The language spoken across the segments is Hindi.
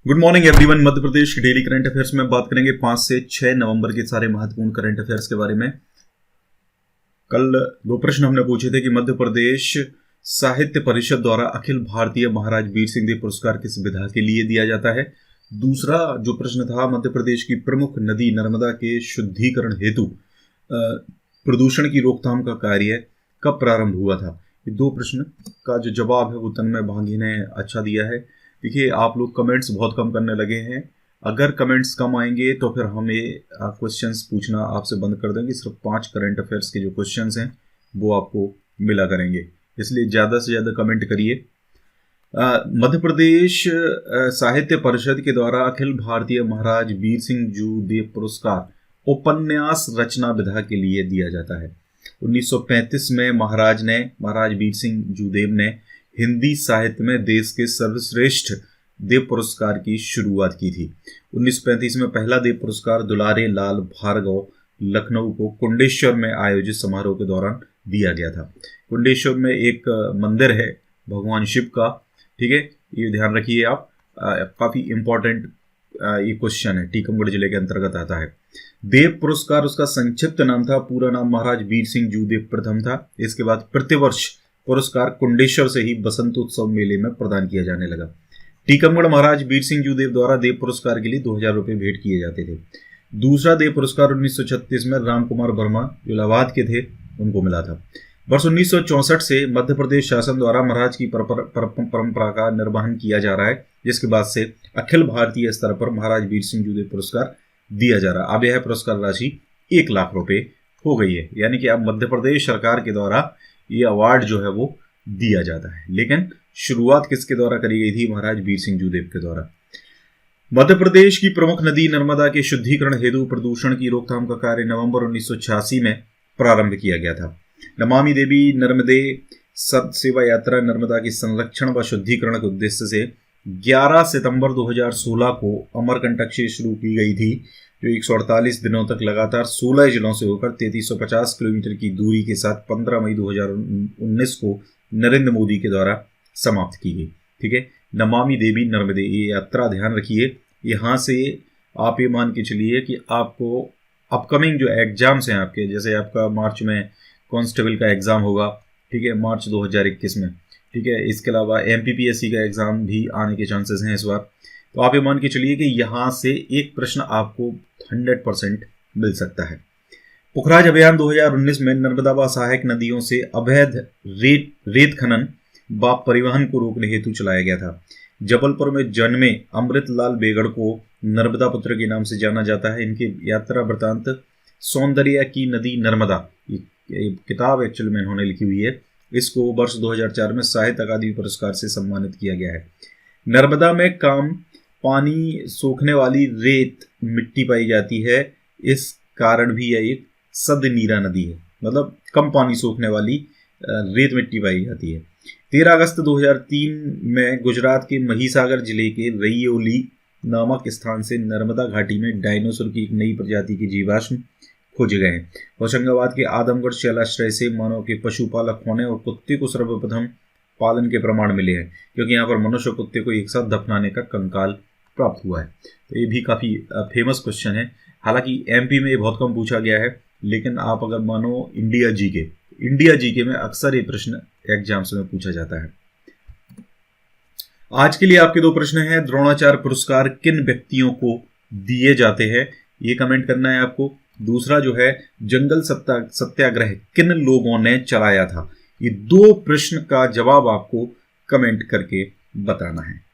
Good morning everyone. Madhya Pradesh के डेली करंट अफेयर्स में बात करेंगे 5 से 6 नवंबर के सारे महत्वपूर्ण करंट अफेयर्स के बारे में। कल दो प्रश्न हमने पूछे थे कि मध्य प्रदेश साहित्य परिषद द्वारा अखिल भारतीय महाराज वीर सिंह देव पुरस्कार किस विधा के लिए दिया जाता है। दूसरा जो प्रश्न था, मध्य प्रदेश की प्रमुख नदी नर्मदा के शुद्धिकरण हेतु प्रदूषण की रोकथाम का कार्य कब प्रारंभ हुआ था। ये दो प्रश्न का जो जवाब है वो तन्मय भांगी ने अच्छा दिया है। देखिए, आप लोग कमेंट्स बहुत कम करने लगे हैं। अगर कमेंट्स कम आएंगे तो फिर हमें क्वेश्चंस पूछना आपसे बंद कर देंगे। सिर्फ 5 करंट अफेयर्स के जो क्वेश्चंस हैं वो आपको मिला करेंगे, इसलिए ज़्यादा से ज़्यादा कमेंट करिए। मध्य प्रदेश साहित्य परिषद के द्वारा अखिल भारतीय महाराज वीर सिंह जूदेव पुरस्कार उपन्यास रचना विधा के लिए दिया जाता है। 1935 में महाराज वीर सिंह जूदेव ने हिंदी साहित्य में देश के सर्वश्रेष्ठ देव पुरस्कार की शुरुआत की थी। 1935 में पहला देव पुरस्कार दुलारे लाल भार्गव लखनऊ को कुंडेश्वर में आयोजित समारोह के दौरान दिया गया था। कुंडेश्वर में एक मंदिर है भगवान शिव का, ठीक है, ये ध्यान रखिए आप। काफ़ी इम्पोर्टेंट ये क्वेश्चन है, टीकमगढ़ जिले के अंतर्गत आता है। देव पुरस्कार उसका संक्षिप्त नाम था, पूरा नाम महाराज वीर सिंह जूदेव प्रथम था। इसके बाद प्रतिवर्ष पुरस्कार कुंडेश्वर से ही बसंत उत्सव मेले में प्रदान किया जाने लगा। टीकमगढ़ महाराज वीर सिंह जूदेव द्वारा देव पुरस्कार के लिए 2000 रुपये भेंट किए जाते थे। दूसरा देव पुरस्कार 1936 में राम कुमार वर्मा जो इलाहाबाद के थे उनको मिला था। वर्ष 1964 से मध्य प्रदेश शासन द्वारा महाराज की परंपरा का निर्वहन किया जा रहा है, जिसके बाद से अखिल भारतीय स्तर पर महाराज वीर सिंह जूदेव पुरस्कार दिया जा रहा है। अब यह पुरस्कार राशि 1 लाख रुपए हो गई है, यानी कि अब मध्य प्रदेश सरकार के द्वारा ये अवार्ड जो है वो दिया जाता है। लेकिन शुरुआत किसके द्वारा करी गई थी? महाराज वीर सिंह जूदेव के द्वारा। मध्य प्रदेश की प्रमुख नदी नर्मदा के शुद्धिकरण हेतु प्रदूषण की रोकथाम का कार्य नवंबर 1986 में प्रारंभ किया गया था। नमामि देवी नर्मदे सत सेवा यात्रा नर्मदा की संरक्षण व शुद्धिकरण के उद्देश्य से 11 सितंबर 2016 को अमरकंटक से शुरू की गई थी, जो 148 दिनों तक लगातार 16 जिलों से होकर 3350 किलोमीटर की दूरी के साथ 15 मई 2019 को नरेंद्र मोदी के द्वारा समाप्त की गई। ठीक है, नमामि देवी नर्मदे ये यात्रा ध्यान रखिए। यहाँ से आप ये मान के चलिए कि आपको अपकमिंग जो एग्जाम्स हैं आपके, जैसे आपका मार्च में कांस्टेबल का एग्ज़ाम होगा, ठीक है, मार्च 2021 में, ठीक है, इसके अलावा MPPSC का एग्ज़ाम भी आने के चांसेस हैं इस बार। तो आप ये मान के चलिए कि यहाँ से एक प्रश्न आपको 100% मिल सकता है। पुखराज अभियान 2019 में नर्मदा व सहायक नदियों से अवैध रेत खनन व परिवहन को रोकने हेतु चलाया गया था। जबलपुर में जन्मे अमृतलाल बेगड़ को नर्मदा पुत्र के नाम से जाना जाता है। इनकी यात्रा वृतांत सौंदर्य की नदी नर्मदा, ये किताब एक्चुअल में इन्होंने लिखी हुई है। इसको वर्ष 2004 में साहित्य अकादमी पुरस्कार से सम्मानित किया गया है। नर्मदा में कम पानी सोखने वाली रेत मिट्टी पाई जाती है, इस कारण भी यह एक सदनीरा नदी है, मतलब कम पानी सोखने वाली रेत मिट्टी पाई जाती है। 13 अगस्त 2003 में गुजरात के महिसागर जिले के रैयोली नामक स्थान से नर्मदा घाटी में डायनासोर की एक नई प्रजाति के जीवाश्म खोजे गए हैं। होशंगाबाद के आदमगढ़ शैलाश्रय से मानव के पशुपालक होने और कुत्ते को सर्वप्रथम पालन के प्रमाण मिले हैं, क्योंकि यहाँ पर मनुष्य और कुत्ते को एक साथ दफनाने का कंकाल प्राप्त हुआ है। तो ये भी काफ़ी फेमस क्वेश्चन है। हालांकि MP में ये बहुत कम पूछा गया है, लेकिन आप अगर मानो इंडिया जीके में अक्सर ये प्रश्न एग्जाम्स में पूछा जाता है। आज के लिए आपके 2 प्रश्न हैं। द्रोणाचार्य पुरस्कार किन व्यक्तियों को दिए जाते हैं, ये कमेंट करना है आपको। दूसरा जो है, जंगल सत्याग्रह किन लोगों ने चलाया था। ये 2 प्रश्न का जवाब आपको कमेंट करके बताना है।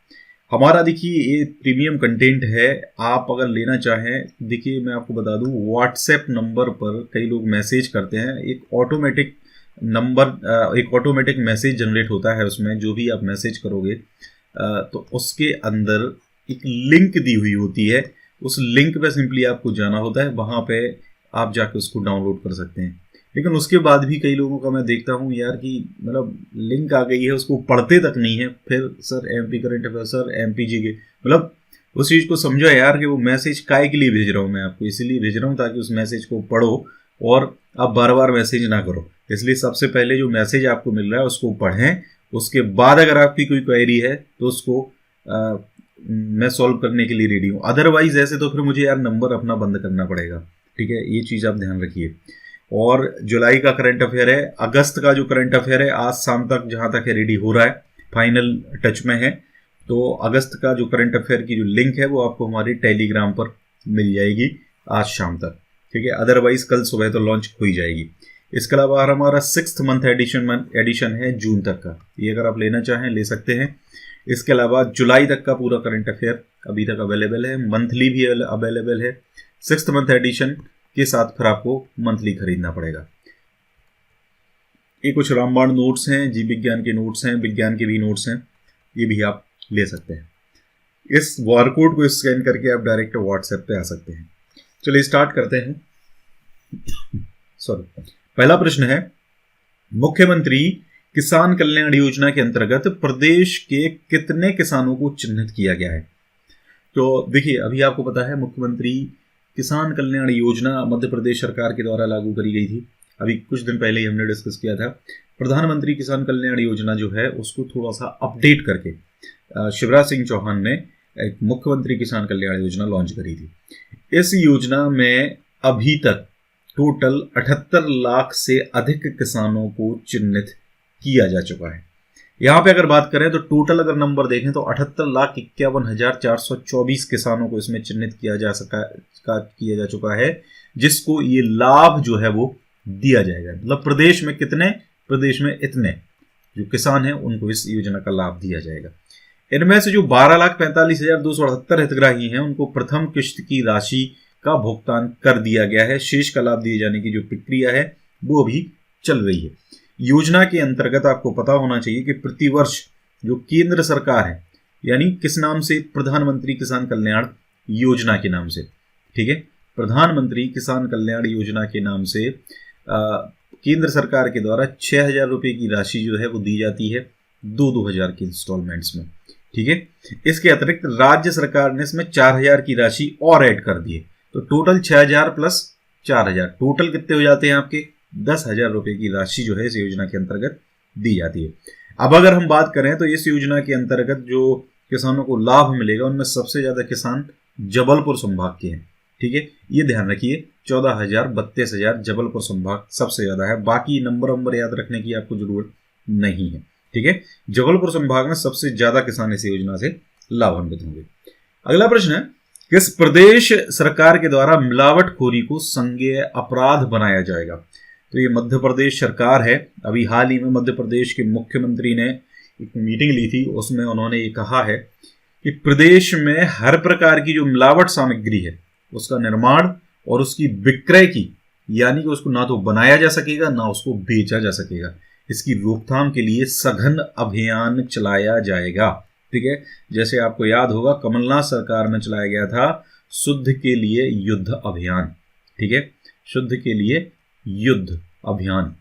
हमारा देखिए ये प्रीमियम कंटेंट है, आप अगर लेना चाहें, देखिए मैं आपको बता दूं, व्हाट्सएप नंबर पर कई लोग मैसेज करते हैं। एक ऑटोमेटिक मैसेज जनरेट होता है, उसमें जो भी आप मैसेज करोगे तो उसके अंदर एक लिंक दी हुई होती है। उस लिंक पे सिंपली आपको जाना होता है, वहाँ पे आप जाकर उसको डाउनलोड कर सकते हैं। लेकिन उसके बाद भी कई लोगों का मैं देखता हूँ यार कि मतलब लिंक आ गई है, उसको पढ़ते तक नहीं है, फिर sir MP current affair, sir MP GK, मतलब उस चीज़ को समझो यार कि वो मैसेज काय के लिए भेज रहा हूँ मैं आपको, इसीलिए भेज रहा हूँ ताकि उस मैसेज को पढ़ो और आप बार बार मैसेज ना करो। इसलिए सबसे पहले जो मैसेज आपको मिल रहा है उसको पढ़ें, उसके बाद अगर आपकी कोई क्वेरी है तो उसको मैं सॉल्व करने के लिए रेडी हूँ। अदरवाइज ऐसे तो फिर मुझे यार नंबर अपना बंद करना पड़ेगा, ठीक है, ये चीज़ आप ध्यान रखिए। और जुलाई का करंट अफेयर है, अगस्त का जो करंट अफेयर है आज शाम तक जहाँ तक है रेडी हो रहा है, फाइनल टच में है। तो अगस्त का जो करंट अफेयर की जो लिंक है वो आपको हमारी टेलीग्राम पर मिल जाएगी आज शाम तक, ठीक है, अदरवाइज कल सुबह तो लॉन्च हो ही जाएगी। इसके अलावा हमारा 6th मंथ एडिशन है जून तक का, ये अगर आप लेना चाहें ले सकते हैं। इसके अलावा जुलाई तक का पूरा करंट अफेयर अभी तक अवेलेबल है, मंथली भी अवेलेबल है। 6th मंथ एडिशन के साथ फिर आपको मंथली खरीदना पड़ेगा। ये कुछ रामबाण नोट्स हैं, जीव विज्ञान के नोट्स हैं, विज्ञान के भी नोट्स हैं, ये भी आप ले सकते हैं। इस बारकोड को स्कैन करके आप डायरेक्ट व्हाट्सएप पे आ सकते हैं। चलिए स्टार्ट करते हैं। सॉरी, पहला प्रश्न है, मुख्यमंत्री किसान कल्याण योजना के अंतर्गत प्रदेश के कितने किसानों को चिन्हित किया गया है? तो देखिए, अभी आपको पता है मुख्यमंत्री किसान कल्याण योजना मध्य प्रदेश सरकार के द्वारा लागू करी गई थी। अभी कुछ दिन पहले ही हमने डिस्कस किया था। प्रधानमंत्री किसान कल्याण योजना जो है उसको थोड़ा सा अपडेट करके शिवराज सिंह चौहान ने एक मुख्यमंत्री किसान कल्याण योजना लॉन्च करी थी। इस योजना में अभी तक टोटल 78 लाख से अधिक किसानों को चिन्हित किया जा चुका है। यहाँ पे अगर बात करें तो टोटल अगर नंबर देखें तो 78,51,424 किसानों को इसमें चिन्हित किया जा चुका है, जिसको ये लाभ जो है वो दिया जाएगा। मतलब प्रदेश में कितने, प्रदेश में इतने जो किसान हैं उनको इस योजना का लाभ दिया जाएगा। इनमें से जो 12,45,278 हितग्राही हैं उनको प्रथम किश्त की राशि का भुगतान कर दिया गया है। शेष का लाभ दिए जाने की जो प्रक्रिया है वो अभी चल रही है। योजना के अंतर्गत आपको पता होना चाहिए कि प्रतिवर्ष जो केंद्र सरकार है, यानी किस नाम से, प्रधानमंत्री किसान कल्याण योजना के नाम से, ठीक है, प्रधानमंत्री किसान कल्याण योजना के नाम से केंद्र सरकार के द्वारा 6,000 रुपये की राशि जो है वो दी जाती है 2,000 के इंस्टॉलमेंट्स में, ठीक है। इसके अतिरिक्त राज्य सरकार ने इसमें 4,000 की राशि और ऐड कर दी है, तो टोटल 6,000 प्लस 4,000 टोटल कितने हो जाते हैं आपके 10,000 रुपये की राशि जो है इस योजना के अंतर्गत दी जाती है। अब अगर हम बात करें तो इस योजना के अंतर्गत जो किसानों को लाभ मिलेगा उनमें सबसे ज़्यादा किसान जबलपुर संभाग के हैं, ठीक है, ये ध्यान रखिए। 14,000 32,000 जबलपुर संभाग सबसे ज़्यादा है, बाकी नंबर याद रखने की आपको जरूरत नहीं है, ठीक है। जबलपुर संभाग में सबसे ज़्यादा किसान इस योजना से लाभान्वित होंगे। अगला प्रश्न है, किस प्रदेश सरकार के द्वारा मिलावटखोरी को संज्ञेय अपराध बनाया जाएगा? तो ये मध्य प्रदेश सरकार है। अभी हाल ही में मध्य प्रदेश के मुख्यमंत्री ने एक मीटिंग ली थी, उसमें उन्होंने ये कहा है कि प्रदेश में हर प्रकार की जो मिलावट सामग्री है उसका निर्माण और उसकी विक्रय की, यानी कि उसको ना तो बनाया जा सकेगा ना उसको बेचा जा सकेगा, इसकी रोकथाम के लिए सघन अभियान चलाया जाएगा, ठीक है। जैसे आपको याद होगा कमलनाथ सरकार में चलाया गया था शुद्ध के लिए युद्ध अभियान, ठीक है, शुद्ध के लिए युद्ध अभियान,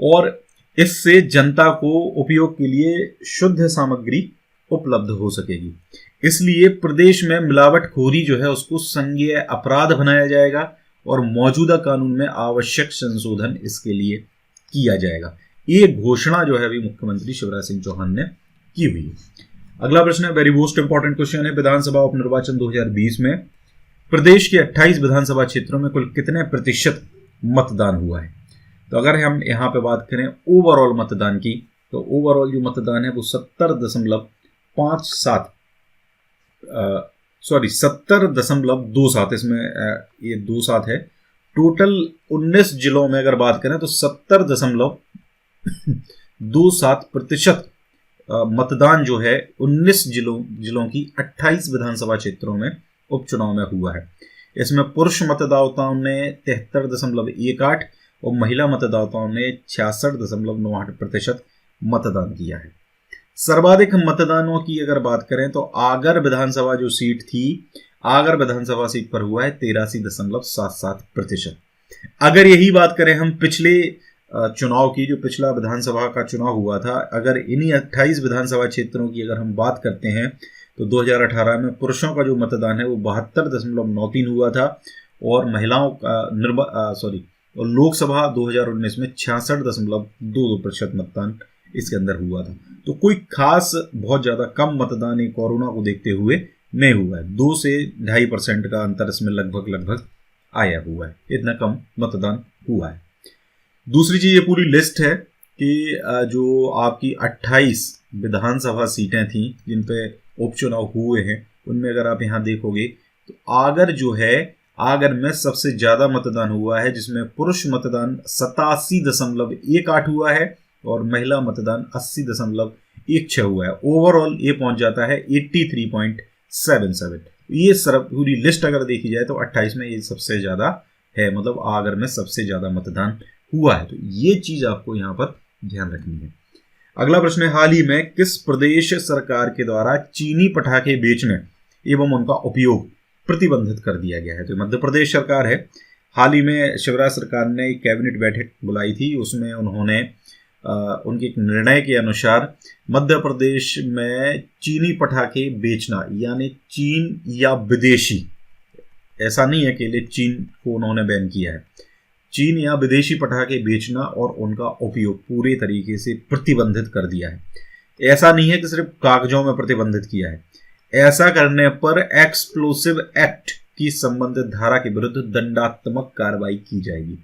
और इससे जनता को उपयोग के लिए शुद्ध सामग्री उपलब्ध हो सकेगी। इसलिए प्रदेश में मिलावटखोरी जो है उसको संज्ञेय अपराध बनाया जाएगा और मौजूदा कानून में आवश्यक संशोधन इसके लिए किया जाएगा। ये घोषणा जो है अभी मुख्यमंत्री शिवराज सिंह चौहान ने की हुई है। अगला प्रश्न है, वेरी मोस्ट इंपॉर्टेंट क्वेश्चन है, विधानसभा उपनिर्वाचन 2020 में प्रदेश के 28 विधानसभा क्षेत्रों में कुल कितने प्रतिशत मतदान हुआ है? तो अगर हम यहाँ पे बात करें ओवरऑल मतदान की, तो ओवरऑल जो मतदान है वो 70.27, इसमें ये 27 है। टोटल 19 जिलों में अगर बात करें तो 70.27% मतदान जो है 19 जिलों की 28 विधानसभा क्षेत्रों में उपचुनाव में हुआ है। इसमें पुरुष मतदाताओं ने 73.18 और महिला मतदाताओं ने 66.98% मतदान किया है। सर्वाधिक मतदानों की अगर बात करें तो आगर विधानसभा जो सीट थी, आगर विधानसभा सीट पर हुआ है 83.77%। अगर यही बात करें हम पिछले चुनाव की, जो पिछला विधानसभा का चुनाव हुआ था, अगर इन्हीं 28 विधानसभा क्षेत्रों की अगर हम बात करते हैं तो 2018 में पुरुषों का जो मतदान है वो 72.93 हुआ था और महिलाओं का और लोकसभा 2019 में 66.22% मतदान इसके अंदर हुआ था। तो कोई खास बहुत ज़्यादा कम मतदान कोरोना को देखते हुए में हुआ है। 2 से 2.5% का अंतर इसमें लगभग आया हुआ है, इतना कम मतदान हुआ है। दूसरी चीज, ये पूरी लिस्ट है कि जो आपकी 28 विधानसभा सीटें थी जिन पे उपचुनाव हुए हैं, उनमें अगर आप यहाँ देखोगे तो आगर में सबसे ज्यादा मतदान हुआ है, जिसमें पुरुष मतदान 87.18 हुआ है और महिला मतदान 80.16 हुआ है। ओवरऑल ये पहुंच जाता है 83.77। ये सब पूरी लिस्ट अगर देखी जाए तो 28 में ये सबसे ज्यादा है, मतलब आगर में सबसे ज्यादा मतदान हुआ है। तो ये चीज आपको यहाँ पर ध्यान रखनी है। अगला प्रश्न है, हाल ही में किस प्रदेश सरकार के द्वारा चीनी पटाखे बेचने एवं उनका उपयोग प्रतिबंधित कर दिया गया है? तो मध्य प्रदेश सरकार है। हाल ही में शिवराज सरकार ने एक कैबिनेट बैठक बुलाई थी, उसमें उन्होंने उनके एक निर्णय के अनुसार मध्य प्रदेश में चीनी पटाखे बेचना, यानी चीन या विदेशी, ऐसा नहीं है अकेले चीन को उन्होंने बैन किया है, चीन या विदेशी पटाखे बेचना और उनका उपयोग पूरे तरीके से प्रतिबंधित कर दिया है। ऐसा नहीं है कि सिर्फ कागजों में प्रतिबंधित किया है, ऐसा करने पर एक्सप्लोसिव एक्ट की संबंधित धारा के विरुद्ध दंडात्मक कार्रवाई की जाएगी।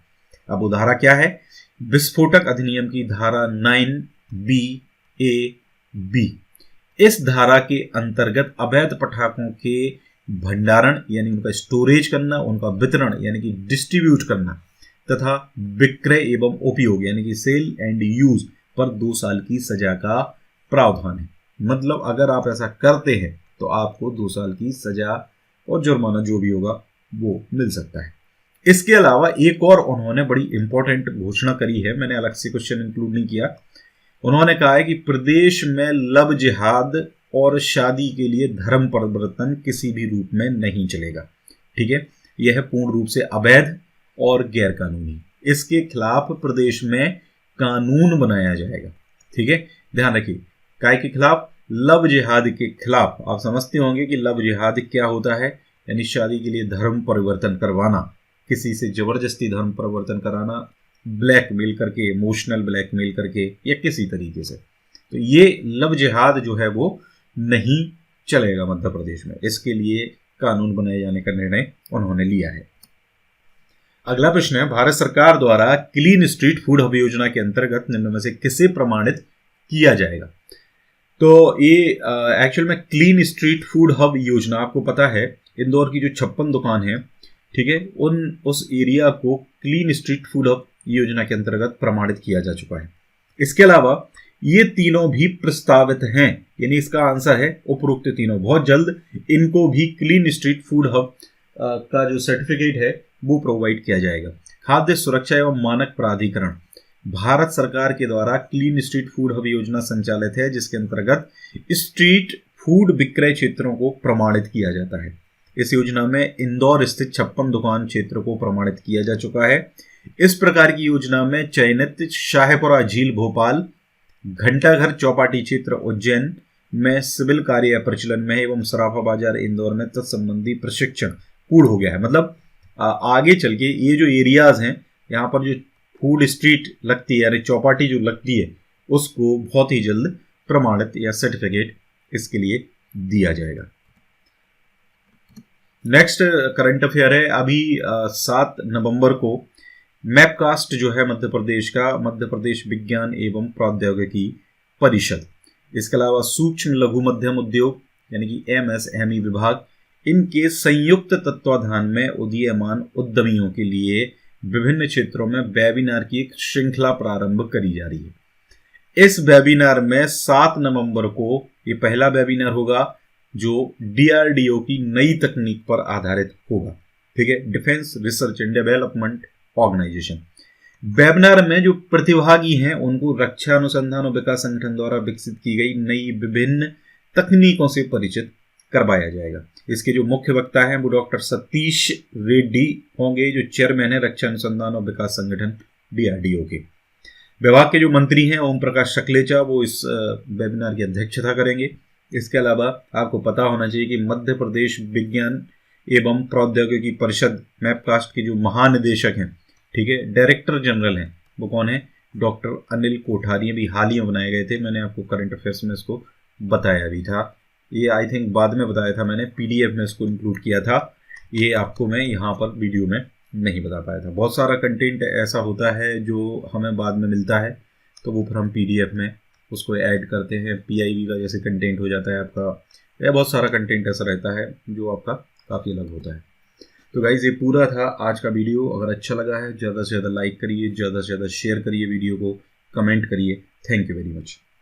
अब वो धारा क्या है? विस्फोटक अधिनियम की धारा 9B(a)(b। इस धारा के अंतर्गत अवैध पटाखों के भंडारण यानी उनका स्टोरेज करना, उनका वितरण यानी कि डिस्ट्रीब्यूट करना तथा विक्रय एवं उपयोग यानी कि सेल एंड यूज पर 2 साल की सजा का प्रावधान है। मतलब अगर आप ऐसा करते हैं तो आपको 2 साल की सजा और जुर्माना जो भी होगा वो मिल सकता है। इसके अलावा एक और उन्होंने बड़ी इंपॉर्टेंट घोषणा करी है, मैंने अलग से क्वेश्चन इंक्लूड नहीं किया। उन्होंने कहा है कि प्रदेश में लव जिहाद और शादी के लिए धर्म परिवर्तन किसी भी रूप में नहीं चलेगा। ठीक है, यह पूर्ण रूप से अवैध और गैर कानूनी, इसके खिलाफ प्रदेश में कानून बनाया जाएगा। ठीक है, ध्यान रखिए, काय के खिलाफ? लव जिहाद के खिलाफ। आप समझते होंगे कि लव जिहाद क्या होता है, यानी शादी के लिए धर्म परिवर्तन करवाना, किसी से जबरदस्ती धर्म परिवर्तन कराना, ब्लैकमेल करके, इमोशनल ब्लैकमेल करके या किसी तरीके से। तो ये लव जिहाद जो है वो नहीं चलेगा मध्य प्रदेश में, इसके लिए कानून बनाए जाने का निर्णय उन्होंने लिया है। अगला प्रश्न है, भारत सरकार द्वारा क्लीन स्ट्रीट फूड हब योजना के अंतर्गत निम्न में से किसे प्रमाणित किया जाएगा? तो ये एक्चुअल में क्लीन स्ट्रीट फूड हब योजना, आपको पता है इंदौर की जो 56 दुकान है, ठीक है, उस एरिया को क्लीन स्ट्रीट फूड हब योजना के अंतर्गत प्रमाणित किया जा चुका है। इसके अलावा ये तीनों भी प्रस्तावित हैं, यानी इसका आंसर है उपरोक्त तीनों। बहुत जल्द इनको भी क्लीन स्ट्रीट फूड हब का जो सर्टिफिकेट है वो प्रोवाइड किया जाएगा। खाद्य सुरक्षा एवं मानक प्राधिकरण भारत सरकार के द्वारा क्लीन स्ट्रीट फूड हब योजना संचालित है, जिसके अंतर्गत स्ट्रीट फूड विक्रय क्षेत्रों को प्रमाणित किया जाता है। इस योजना में इंदौर स्थित 56 दुकान क्षेत्र को प्रमाणित किया जा चुका है। इस प्रकार की योजना में चयनित शाहपुरा झील भोपाल, घंटाघर चौपाटी क्षेत्र उज्जैन में सिविल कार्य प्रचलन में एवं सराफा बाजार इंदौर में तत्संबंधी प्रशिक्षण पूर्ण हो गया है। मतलब आगे चल के ये जो एरियाज हैं, यहाँ पर जो फूड स्ट्रीट लगती है यानी चौपाटी जो लगती है, उसको बहुत ही जल्द प्रमाणित या सर्टिफिकेट इसके लिए दिया जाएगा। नेक्स्ट करंट अफेयर है, अभी 7 नवंबर को मैपकास्ट जो है मध्य प्रदेश का, मध्य प्रदेश विज्ञान एवं प्रौद्योगिकी परिषद, इसके अलावा सूक्ष्म लघु मध्यम उद्योग यानी कि MSME विभाग, इनके संयुक्त तत्वाधान में उदीयमान उद्यमियों के लिए विभिन्न क्षेत्रों में वेबिनार की एक श्रृंखला प्रारंभ करी जा रही है। इस वेबिनार में 7 नवंबर को ये पहला वेबिनार होगा जो DRDO की नई तकनीक पर आधारित होगा। ठीक है, defence research and development organisation. Webinar में जो प्रतिभागी हैं उनको रक्षा अनुसंधान और विकास संगठन द्वारा विकसित की गई नई विभिन्न तकनीकों से परिचित करवाया जाएगा। इसके जो मुख्य वक्ता हैं वो डॉक्टर सतीश रेड्डी होंगे, जो चेयरमैन है रक्षा अनुसंधान और विकास संगठन DRDO के। विभाग के जो मंत्री हैं ओम प्रकाश सकलेचा, वो इस वेबिनार की अध्यक्षता करेंगे। इसके अलावा आपको पता होना चाहिए कि मध्य प्रदेश विज्ञान एवं प्रौद्योगिकी परिषद मैपकास्ट के जो महानिदेशक हैं, ठीक है, डायरेक्टर जनरल हैं, वो कौन है? डॉक्टर अनिल कोठारी। भी हाल ही में बनाए गए थे, मैंने आपको करंट अफेयर्स में इसको बताया भी था ये आई थिंक बाद में बताया था मैंने, PDF में इसको इंक्लूड किया था, ये आपको मैं यहाँ पर वीडियो में नहीं बता पाया था। बहुत सारा कंटेंट ऐसा होता है जो हमें बाद में मिलता है, तो वो फिर हम PDF में उसको ऐड करते हैं। PIV का जैसे कंटेंट हो जाता है आपका, या बहुत सारा कंटेंट ऐसा रहता है जो आपका काफ़ी अलग होता है। तो गाइज़ ये पूरा था आज का वीडियो। अगर अच्छा लगा है ज़्यादा से ज़्यादा लाइक करिए, ज़्यादा से ज़्यादा शेयर करिए वीडियो को, कमेंट करिए। Thank you very much.